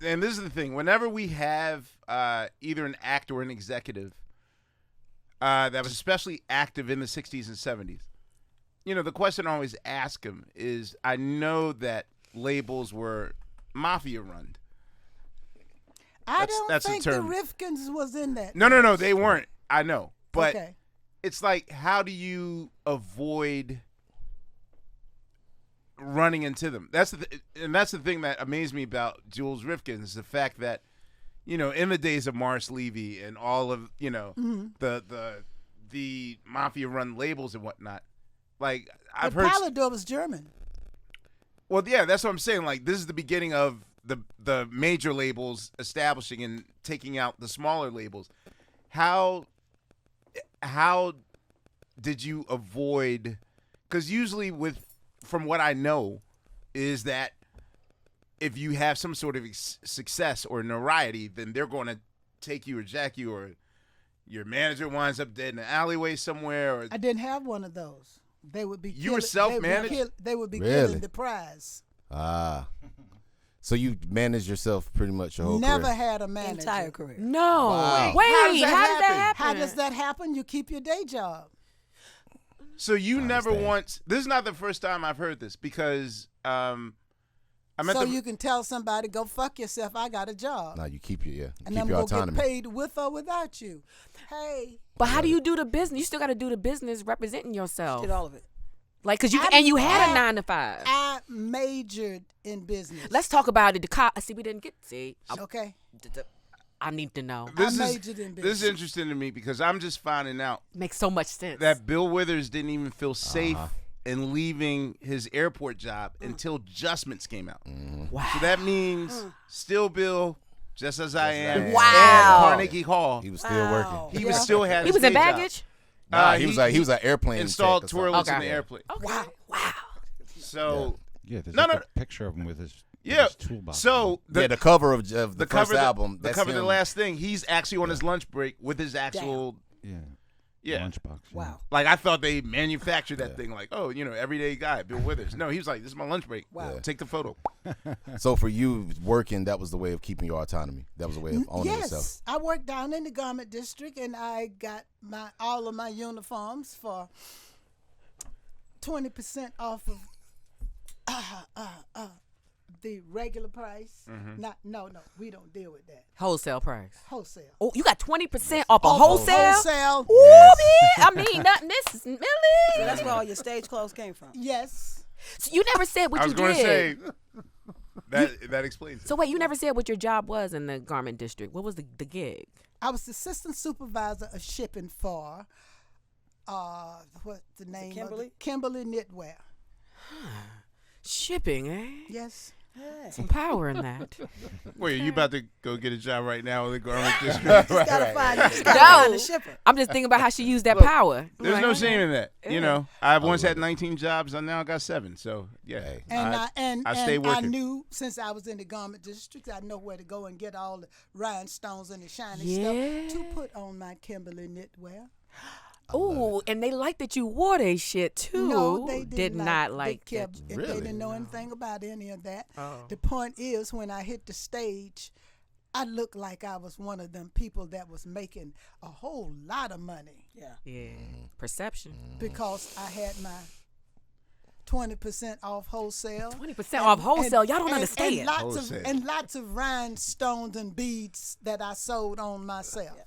and this is the thing. Whenever we have either an actor or an executive that was especially active in the 60s and 70s, the question I always ask him is, I know that labels were mafia run. I don't think the Rifkins was in that. No, they weren't. I know. But okay. It's like, how do you avoid running into them? That's the thing that amazed me about Jules Rifkin is the fact that, in the days of Morris Levy and all of, the mafia run labels and whatnot, like I've heard Palador was German. Well, yeah, that's what I'm saying. Like, this is the beginning of the major labels establishing and taking out the smaller labels. How did you avoid? Because usually, from what I know, is that if you have some sort of success or notoriety, then they're going to take you or jack you, or your manager winds up dead in an alleyway somewhere. Or I didn't have one of those. They would be. You were self-managed? They would be Really? killing the prize. So you managed yourself pretty much your whole Never career? had a manager. Entire career. No. Wow. Wait, How does that happen? How does that happen? You keep your day job. So you never understand. once. This is not the first time I've heard this, because You can tell somebody, go fuck yourself, I got a job. No, you keep your And keep I'm your going to get autonomy. paid with or without you. Hey. But how do you do the business? You still got to do the business representing yourself. Did all of it. Like, cause you had a 9 to 5. I majored in business. Let's talk about it. See, we didn't get. Okay. I need to know. I majored in This business. is interesting to me, because I'm just finding out Makes so much sense. that Bill Withers didn't even feel safe in leaving his airport job until Justments came out. Wow. So that means Still Bill, Just As I Am, Wow. and Carnegie Hall. He was still working. He was still had he his was in day job. baggage. He was an airplane installed tech or something. toilets in Okay. the airplane. Okay. Wow. So Yeah, there's No, like no. a picture of him with his toolbox. So the cover of the first cover, album. the that's cover of the him. last thing. He's actually on his lunch break with his actual. Yeah. Lunchbox. Yeah. Wow. Like, I thought they manufactured that thing. Like, oh, everyday guy, Bill Withers. No, he was like, this is my lunch break. Wow. Yeah. Take the photo. So for you, working, that was the way of keeping your autonomy. That was the way of owning yourself. Yes, I worked down in the garment district, and I got all of my uniforms for 20% off of the regular price. No, we don't deal with that. Wholesale price. Wholesale. Oh, you got 20% off of wholesale. Wholesale. Ooh, man. I mean, nothing. This is Millie. So that's where all your stage clothes came from. Yes. So you never said what I you was going to did. say, that explains it. So wait, you never said what your job was in the garment district. What was the gig? I was the assistant supervisor of shipping for, what's the name Kimberly? of it? Kimberly Knitwear. Shipping, eh? Yes. Some power in that. Wait, are you about to go get a job right now in the garment district? You gotta find No. a shipper. I'm just thinking about how she used that power. There's Like, no shame in that. I've once had 19 jobs, and now I got 7. So, yeah. Hey. And I stay I working. knew, since I was in the garment district, I know where to go and get all the rhinestones and the shiny Yeah. stuff to put on my Kimberly Knitwear. Ooh, and they liked that you wore they shit too. No, they did not like they that. kept, They didn't know anything about any of that. Oh. The point is, when I hit the stage, I looked like I was one of them people that was making a whole lot of money Yeah. Perception. because I had my 20% off wholesale. 20% off wholesale. Y'all don't understand. And lots Wholesale. of lots of rhinestones and beads that I sold on myself.